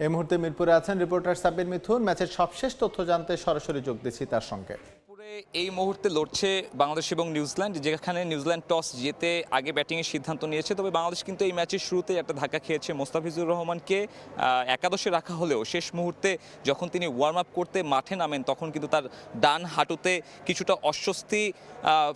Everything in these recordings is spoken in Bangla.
এই মুহূর্তে মিরপুরে আছেন রিপোর্টার সাব্বির মিথুন। ম্যাচের সবশেষ তথ্য জানতে সরাসরি যোগ দিচ্ছি তার সঙ্গে। এই মুহূর্তে লড়ছে বাংলাদেশ এবং নিউজিল্যান্ড, যেখানে নিউজিল্যান্ড টস জিতে আগে ব্যাটিংয়ের সিদ্ধান্ত নিয়েছে। তবে বাংলাদেশ কিন্তু এই ম্যাচের শুরুতে একটা ধাক্কা খেয়েছে। মোস্তাফিজুর রহমানকে একাদশে রাখা হলেও শেষ মুহূর্তে যখন তিনি ওয়ার্ম আপ করতে মাঠে নামেন তখন কিন্তু তার ডান হাঁটুতে কিছুটা অস্বস্তি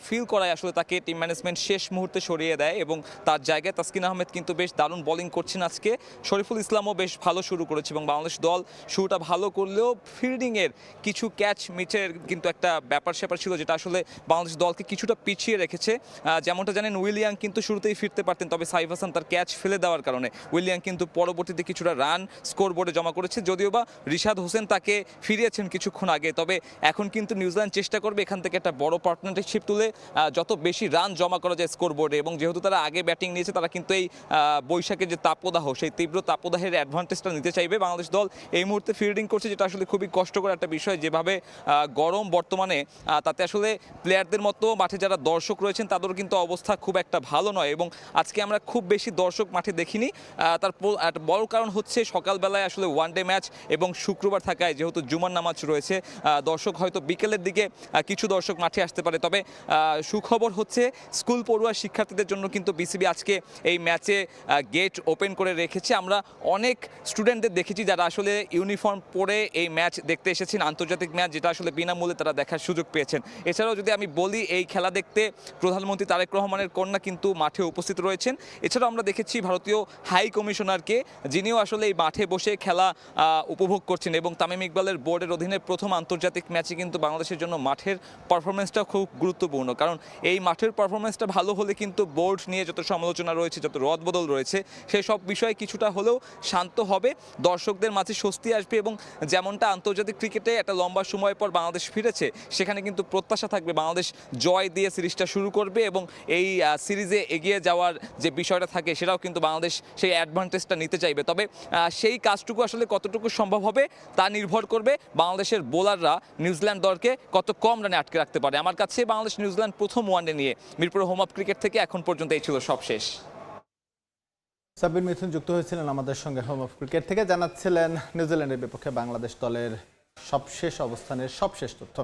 ফিল করায় আসলে তাকে টিম ম্যানেজমেন্ট শেষ মুহূর্তে সরিয়ে দেয় এবং তার জায়গায় তাসকিন আহমেদ কিন্তু বেশ দারুণ বোলিং করছেন আজকে। শরীফুল ইসলামও বেশ ভালো শুরু করেছে এবং বাংলাদেশ দল শুরুটা ভালো করলেও ফিল্ডিংয়ের কিছু ক্যাচ মিচের কিন্তু একটা ব্যাপার স্যাপার ছিল, যেটা আসলে বাংলাদেশ দলকে কিছুটা পিছিয়ে রেখেছে। যেমনটা জানেন, উইলিয়াম কিন্তু শুরুতেই ফিরতে পারতেন, তবে সাইফ হাসান তার ক্যাচ ফেলে দেওয়ার কারণে উইলিয়াম কিন্তু পরবর্তীতে কিছুটা রান স্কোর বোর্ডে জমা করেছে। যদিও বা রিশাদ হোসেন তাকে ফিরিয়েছেন কিছুক্ষণ আগে, তবে এখন কিন্তু নিউজিল্যান্ড চেষ্টা করবে এখান থেকে একটা বড় পার্টনারশিপ তুলে যত বেশি রান জমা করা যায় স্কোর বোর্ডে। এবং যেহেতু তারা আগে ব্যাটিং নিয়েছে, তারা কিন্তু এই বৈশাখের যে তাপদাহ, সেই তীব্র তাপদাহের অ্যাডভান্টেজটা নিতে চাইবে। বাংলাদেশ দল এই মুহূর্তে ফিল্ডিং করছে, যেটা আসলে খুবই কষ্টকর একটা বিষয়। যেভাবে গরম বর্তমানে, তাতে আসলে প্লেয়ারদের মতো মাঠে যারা দর্শক রয়েছেন তাদেরও কিন্তু অবস্থা খুব একটা ভালো নয়। এবং আজকে আমরা খুব বেশি দর্শক মাঠে দেখিনি। তার বড় কারণ হচ্ছে সকালবেলায় আসলে ওয়ানডে ম্যাচ এবং শুক্রবার থাকায়, যেহেতু জুমার নামাজ রয়েছে, দর্শক হয়তো বিকেলের দিকে কিছু দর্শক মাঠে আসতে পারে। তবে সুখবর হচ্ছে স্কুল পড়ুয়া শিক্ষার্থীদের জন্য কিন্তু বিসিবি আজকে এই ম্যাচে গেট ওপেন করে রেখেছে। আমরা অনেক স্টুডেন্টদের দেখেছি যারা আসলে ইউনিফর্ম পরে এই ম্যাচ দেখতে এসেছেন, আন্তর্জাতিক ম্যাচ, যেটা আসলে বিনামূল্যে তারা দেখার সুযোগ পেয়েছেন। এছাড়াও যদি আমি বলি, এই খেলা দেখতে প্রধানমন্ত্রী তারেক রহমানের কন্যা কিন্তু মাঠে উপস্থিত রয়েছেন। এছাড়াও আমরা দেখেছি ভারতীয় হাই কমিশনারকে, যিনিও আসলে এই মাঠে বসে খেলা উপভোগ করছেন। এবং তামিম ইকবালের বোর্ডের অধীনে প্রথম আন্তর্জাতিক ম্যাচে কিন্তু বাংলাদেশের জন্য মাঠের পারফরমেন্সটা খুব গুরুত্বপূর্ণ, কারণ এই মাঠের পারফরমেন্সটা ভালো হলে কিন্তু বোর্ড নিয়ে যত সমালোচনা রয়েছে, যত রদবদল রয়েছে, সেই সব বিষয়ে কিছুটা হলেও শান্ত হবে, দর্শকদের মাঝে স্বস্তি আসবে। এবং যেমনটা আন্তর্জাতিক ক্রিকেটে একটা লম্বা সময় পর বাংলাদেশ ফিরেছে, সেখানে কিন্তু প্রত্যাশা থাকবে বাংলাদেশ জয় দিয়ে সিরিজটা শুরু করবে এবং এই সিরিজে এগিয়ে যাওয়ার যে বিষয়টা থাকে, সেটাও কিন্তু বাংলাদেশ সেই অ্যাডভান্টেজটা নিতে চাইবে। তবে সেই কাজটুকু আসলে কতটুকু সম্ভব হবে তা নির্ভর করবে বাংলাদেশের বোলাররা নিউজিল্যান্ড দলকে কত কম রানে আটকে রাখতে পারে। আমার কাছে বাংলাদেশ নিউজিল্যান্ড প্রথম ওয়ানডে নিয়ে মিরপুর হোম অফ ক্রিকেট থেকে এখন পর্যন্ত এই ছিল সবশেষ। সাব্বির মিথুন যুক্ত হয়েছিলেন আমাদের সঙ্গে হোম অফ ক্রিকেট থেকে, জানাচ্ছিলেন নিউজিল্যান্ডের বিপক্ষে বাংলাদেশ দলের সবশেষ অবস্থানের সবশেষ তথ্য।